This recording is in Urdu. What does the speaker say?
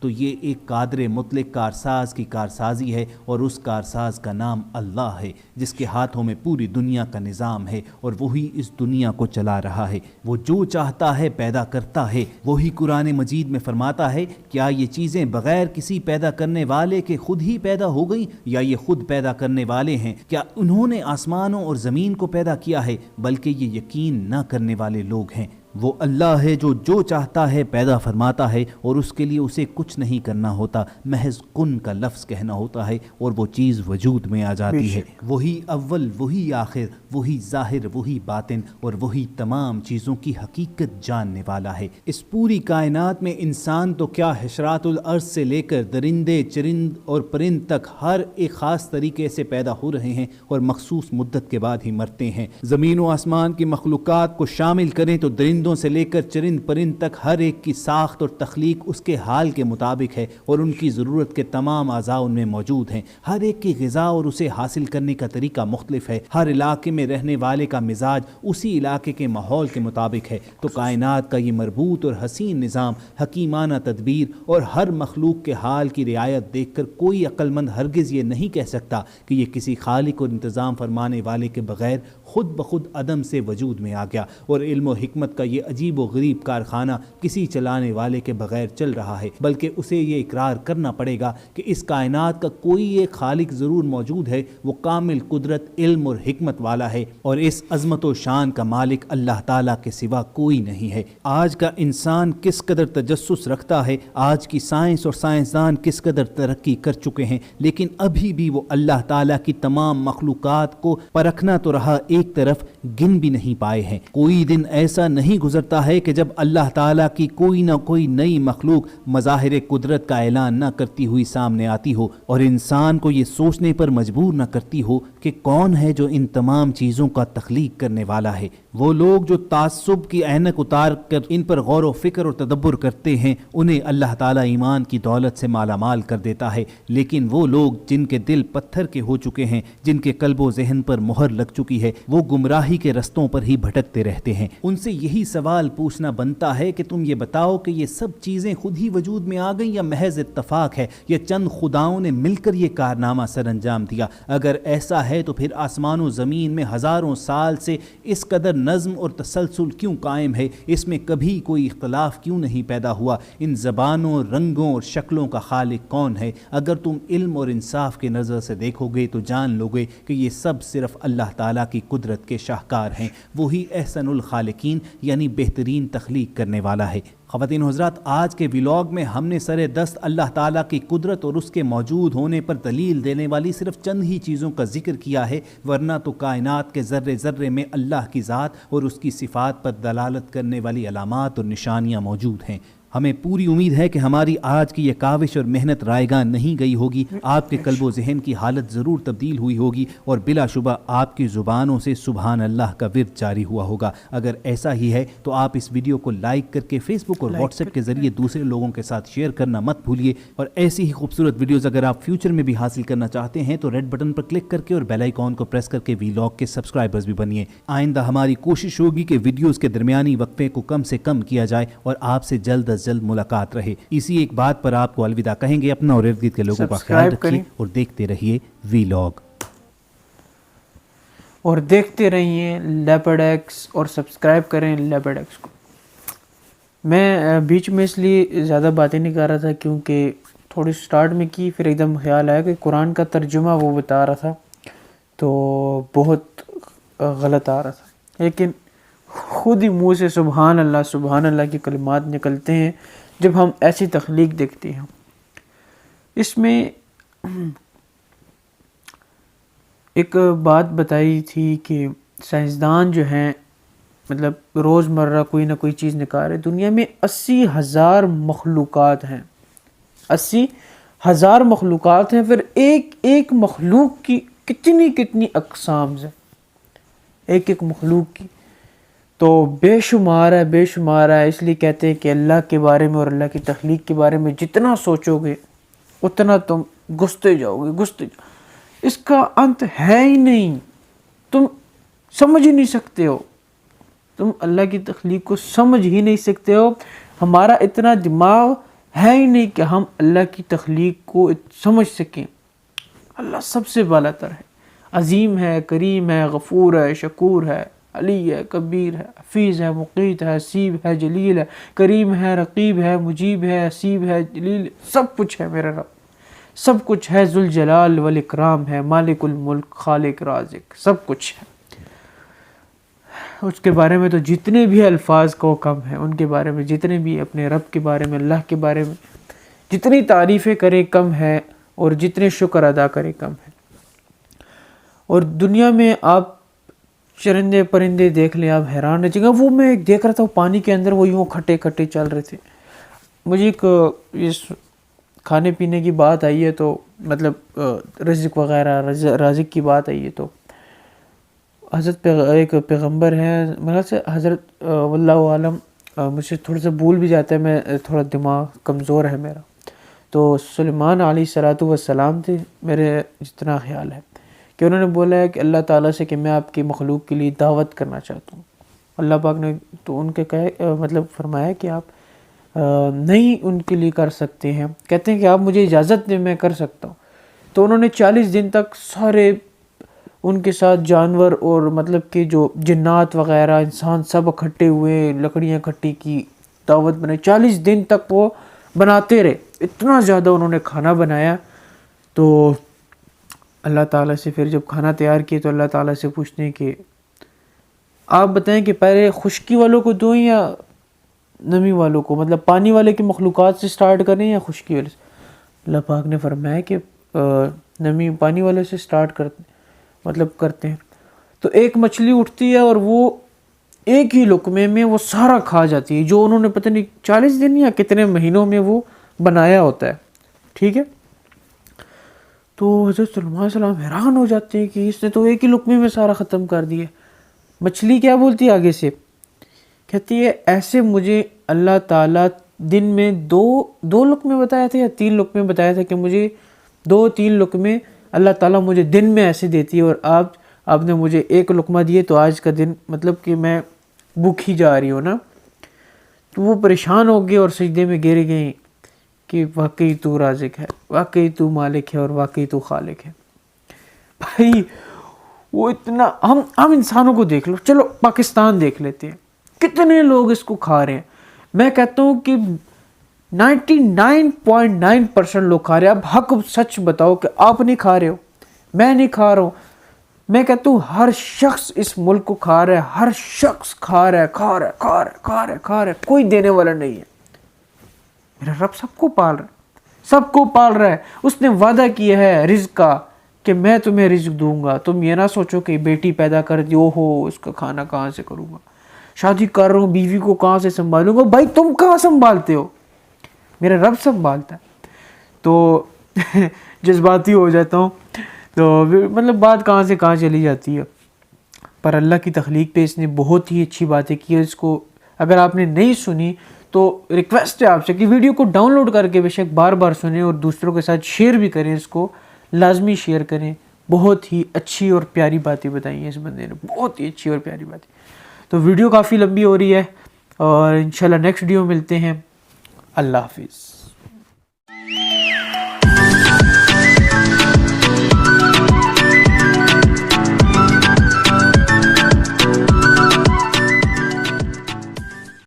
تو یہ ایک قادر مطلق کارساز کی کارسازی ہے، اور اس کارساز کا نام اللہ ہے، جس کے ہاتھوں میں پوری دنیا کا نظام ہے اور وہی اس دنیا کو چلا رہا ہے۔ وہ جو چاہتا ہے پیدا کرتا ہے۔ وہی قرآن مجید میں فرماتا ہے، کیا یہ چیزیں بغیر کسی پیدا کرنے والے کے خود ہی پیدا ہو گئیں، یا یہ خود پیدا کرنے والے ہیں؟ کیا انہوں نے آسمانوں اور زمین کو پیدا کیا ہے؟ بلکہ یہ یقین نہ کرنے والے لوگ ہیں۔ وہ اللہ ہے جو چاہتا ہے پیدا فرماتا ہے، اور اس کے لیے اسے کچھ نہیں کرنا ہوتا، محض کن کا لفظ کہنا ہوتا ہے اور وہ چیز وجود میں آ جاتی ہے۔ وہی اول، وہی آخر، وہی ظاہر، وہی باطن، اور وہی تمام چیزوں کی حقیقت جاننے والا ہے۔ اس پوری کائنات میں انسان تو کیا، حشرات الارض سے لے کر درندے، چرند اور پرند تک ہر ایک خاص طریقے سے پیدا ہو رہے ہیں اور مخصوص مدت کے بعد ہی مرتے ہیں۔ زمین و آسمان کی مخلوقات کو شامل کریں تو درندوں سے لے کر چرند پرند تک ہر ایک کی ساخت اور تخلیق اس کے حال کے مطابق ہے، اور ان کی ضرورت کے تمام اعضاء ان میں موجود ہیں۔ ہر ایک کی غذا اور اسے حاصل کرنے کا طریقہ مختلف ہے۔ ہر علاقے میں رہنے والے کا مزاج اسی علاقے کے ماحول کے مطابق ہے۔ تو کائنات کا یہ مربوط اور حسین نظام، حکیمانہ تدبیر اور ہر مخلوق کے حال کی رعایت دیکھ کر کوئی عقل مند ہرگز یہ نہیں کہہ سکتا کہ یہ کسی خالق اور انتظام فرمانے والے کے بغیر خود بخود عدم سے وجود میں آ گیا، اور علم و حکمت کا یہ عجیب و غریب کارخانہ کسی چلانے والے کے بغیر چل رہا ہے، بلکہ اسے یہ اقرار کرنا پڑے گا کہ اس کائنات کا کوئی ایک خالق ضرور موجود ہے، وہ کامل قدرت، علم اور حکمت والا ہے، اور اس عظمت و شان کا مالک اللہ تعالیٰ کے سوا کوئی نہیں ہے۔ آج کا انسان کس قدر تجسس رکھتا ہے، آج کی سائنس اور سائنسدان کس قدر ترقی کر چکے ہیں، لیکن ابھی بھی وہ اللہ تعالیٰ کی تمام مخلوقات کو پرکھنا تو رہا، ایک طرف گن بھی نہیں پائے ہیں۔ کوئی دن ایسا نہیں گزرتا ہے کہ جب اللہ تعالیٰ کی کوئی نہ کوئی نئی مخلوق مظاہر قدرت کا اعلان نہ کرتی ہوئی سامنے آتی ہو، اور انسان کو یہ سوچنے پر مجبور نہ کرتی ہو کہ کون ہے جو ان تمام چیزوں کا تخلیق کرنے والا ہے۔ وہ لوگ جو تعصب کی اینک اتار کر ان پر غور و فکر اور تدبر کرتے ہیں، انہیں اللہ تعالیٰ ایمان کی دولت سے مالا مال کر دیتا ہے، لیکن وہ لوگ جن کے دل پتھر کے ہو چکے ہیں، جن کے قلب و ذہن پر مہر لگ چکی ہے، وہ گمراہی کے رستوں پر ہی بھٹکتے رہتے ہیں۔ ان سے یہی سوال پوچھنا بنتا ہے کہ تم یہ بتاؤ کہ یہ سب چیزیں خود ہی وجود میں آ گئیں یا محض اتفاق ہے، یا چند خداؤں نے مل کر یہ کارنامہ سر انجام دیا؟ اگر ایسا ہے تو پھر آسمان و زمین میں ہزاروں سال سے اس قدر نظم اور تسلسل کیوں قائم ہے؟ اس میں کبھی کوئی اختلاف کیوں نہیں پیدا ہوا؟ ان زبانوں، رنگوں اور شکلوں کا خالق کون ہے؟ اگر تم علم اور انصاف کی نظر سے دیکھو گے تو جان لو گے کہ یہ سب صرف اللہ تعالیٰ کی قدرت کے شاہکار ہیں۔ وہی احسن الخالقین یعنی بہترین تخلیق کرنے والا ہے۔ خواتین و حضرات، آج کے ویلاگ میں ہم نے سر دست اللہ تعالیٰ کی قدرت اور اس کے موجود ہونے پر دلیل دینے والی صرف چند ہی چیزوں کا ذکر کیا ہے، ورنہ تو کائنات کے ذرے ذرے میں اللہ کی ذات اور اس کی صفات پر دلالت کرنے والی علامات اور نشانیاں موجود ہیں۔ ہمیں پوری امید ہے کہ ہماری آج کی یہ کاوش اور محنت رائے گاہ نہیں گئی ہوگی، آپ کے قلب و ذہن کی حالت ضرور تبدیل ہوئی ہوگی، اور بلا شبہ آپ کی زبانوں سے سبحان اللہ کا ورد جاری ہوا ہوگا۔ اگر ایسا ہی ہے تو آپ اس ویڈیو کو لائک کر کے فیس بک اور واٹس ایپ کے ذریعے دوسرے لوگوں کے ساتھ شیئر کرنا مت بھولیے، اور ایسی ہی خوبصورت ویڈیوز اگر آپ فیوچر میں بھی حاصل کرنا چاہتے ہیں تو ریڈ بٹن پر کلک کر کے اور بیل آئیکن کو پریس کر کے ویلاگ کے سبسکرائبرز بھی بنیے۔ آئندہ ہماری کوشش ہوگی کہ ویڈیوز کے درمیانی وقفے کو کم سے کم کیا جائے اور آپ سے جلد از جلد ملاقات رہے۔ اسی ایک بات پر آپ کو الوداع کہیں گے، اپنا اور ارد گرد کے لوگوں کا خیال رکھیے اور دیکھتے رہیے ویلاگ، اور دیکھتے رہیے لیپرڈ ایکس، اور سبسکرائب کریں لیپرڈ ایکس کو۔ میں بیچ میں اس لیے زیادہ باتیں نہیں کر رہا تھا کیونکہ تھوڑی سٹارٹ میں کی، پھر ایک دم خیال آیا کہ قرآن کا ترجمہ وہ بتا رہا تھا تو بہت غلط آ رہا تھا، لیکن خود ہی منہ سے سبحان اللہ کے کلمات نکلتے ہیں جب ہم ایسی تخلیق دیکھتے ہیں۔ اس میں ایک بات بتائی تھی کہ سائنسدان جو ہیں مطلب روز مرہ کوئی نہ کوئی چیز نکال رہے، دنیا میں 80,000 مخلوقات ہیں، 80,000 مخلوقات ہیں، پھر ایک ایک مخلوق کی کتنی اقسام ہیں، ایک ایک مخلوق کی تو بے شمار ہے۔ اس لیے کہتے ہیں کہ اللہ کے بارے میں اور اللہ کی تخلیق کے بارے میں جتنا سوچو گے اتنا تم گھستے جاؤ گے، اس کا انت ہے ہی نہیں، تم سمجھ ہی نہیں سکتے ہو، تم اللہ کی تخلیق کو سمجھ ہی نہیں سکتے ہو۔ ہمارا اتنا دماغ ہے ہی نہیں کہ ہم اللہ کی تخلیق کو سمجھ سکیں. اللہ سب سے بالا تر ہے، عظیم ہے، کریم ہے، غفور ہے، شکور ہے، علی ہے، کبیر ہے، حفیظ ہے، مقیت ہے، حسیب ہے، جلیل ہے، کریم ہے، رقیب ہے، مجیب ہے، حسیب ہے، جلیل، سب کچھ ہے میرا رب، سب کچھ ہے، ذوالجلال والاکرام ہے، مالک الملک، خالق رازق، سب کچھ ہے. اس کے بارے میں تو جتنے بھی الفاظ کو کم ہیں، ان کے بارے میں جتنے بھی اپنے رب کے بارے میں، اللہ کے بارے میں جتنی تعریفیں کریں کم ہے، اور جتنے شکر ادا کریں کم ہے. اور دنیا میں آپ چرندے پرندے دیکھ لیں، آپ حیران رہ جائیں گے. وہ میں ایک دیکھ رہا تھا پانی کے اندر، وہ یوں کھٹے کھٹے چل رہے تھے. مجھے ایک اس کھانے پینے کی بات آئی ہے، تو مطلب رزق وغیرہ رازق کی بات آئی ہے، تو حضرت ایک پیغمبر ہیں، میرا سے حضرت واللہ عالم، مجھے تھوڑا سا بھول بھی جاتا ہے، میں تھوڑا دماغ کمزور ہے میرا. تو سلیمان علیہ الصلوۃ والسلام تھے، میرے جتنا خیال ہے، کہ انہوں نے بولا ہے کہ اللہ تعالیٰ سے کہ میں آپ کی مخلوق کے لیے دعوت کرنا چاہتا ہوں. اللہ پاک نے تو ان کے مطلب فرمایا کہ آپ نہیں ان کے لیے کر سکتے ہیں. کہتے ہیں کہ آپ مجھے اجازت دیں، میں کر سکتا ہوں. تو انہوں نے 40 دن تک سارے ان کے ساتھ جانور اور مطلب کہ جو جنات وغیرہ انسان سب اکٹھے ہوئے، لکڑیاں اکٹھی کی، دعوت بنائی. 40 دن تک وہ بناتے رہے، اتنا زیادہ انہوں نے کھانا بنایا. تو اللہ تعالیٰ سے پھر جب کھانا تیار کیے تو اللہ تعالیٰ سے پوچھتے ہیں کہ آپ بتائیں کہ پہلے خشکی والوں کو دوں یا نمی والوں کو، مطلب پانی والے کی مخلوقات سے سٹارٹ کریں یا خشکی والے سے. اللہ پاک نے فرمایا کہ نمی پانی والے سے سٹارٹ کرتے ہیں. تو ایک مچھلی اٹھتی ہے اور وہ ایک ہی لقمے میں وہ سارا کھا جاتی ہے، جو انہوں نے پتہ نہیں 40 دن یا کتنے مہینوں میں وہ بنایا ہوتا ہے. ٹھیک ہے. تو حضرت سلیمان علیہ السلام حیران ہو جاتے ہیں کہ اس نے تو ایک ہی لقمے میں سارا ختم کر دیا. مچھلی کیا بولتی ہے آگے سے؟ کہتی ہے ایسے مجھے اللہ تعالیٰ دن میں دو لقمے بتایا تھے یا 3 لقمے بتایا تھا، کہ مجھے 2-3 لقمے اللہ تعالیٰ مجھے دن میں ایسے دیتی ہے، اور آپ نے مجھے 1 لقمہ دیے، تو آج کا دن مطلب کہ میں بھوکھی جا رہی ہوں نا. تو وہ پریشان ہو گئے اور سجدے میں گر گئیں کہ واقعی تو رازق ہے، واقعی تو مالک ہے، اور واقعی تو خالق ہے. بھائی وہ اتنا ہم انسانوں کو دیکھ لو، چلو پاکستان دیکھ لیتے ہیں، کتنے لوگ اس کو کھا رہے ہیں. میں کہتا ہوں کہ 99.9% لوگ کھا رہے ہیں. اب حق سچ بتاؤ کہ آپ نہیں کھا رہے ہو، میں نہیں کھا رہا ہوں. میں کہتا ہوں ہر شخص اس ملک کو کھا رہا ہے، ہر شخص کھا رہا ہے، کوئی دینے والا نہیں ہے. میرا رب سب کو پال رہا ہے. اس نے وعدہ کیا ہے رزق کا کہ میں تمہیں رزق دوں گا. تم یہ نہ سوچو کہ بیٹی پیدا کر دی، اوہو اس کا کھانا کہاں سے کروں گا، شادی کر رہا ہوں بیوی کو کہاں سے سنبھالوں گا. بھائی تم کہاں سنبھالتے ہو، میرا رب سنبھالتا ہے. تو جذباتی ہو جاتا ہوں، تو مطلب بات کہاں سے کہاں چلی جاتی ہے. پر اللہ کی تخلیق پہ اس نے بہت ہی اچھی باتیں کی ہے. اس کو اگر آپ نے نہیں سنی تو ریکویسٹ ہے آپ سے کہ ویڈیو کو ڈاؤن لوڈ کر کے بے شک بار بار سنیں، اور دوسروں کے ساتھ شیئر بھی کریں. اس کو لازمی شیئر کریں. بہت ہی اچھی اور پیاری باتیں بتائی ہیں اس بندے نے، بہت ہی اچھی اور پیاری باتیں. تو ویڈیو کافی لمبی ہو رہی ہے، اور انشاءاللہ نیکسٹ ویڈیو ملتے ہیں. اللہ حافظ.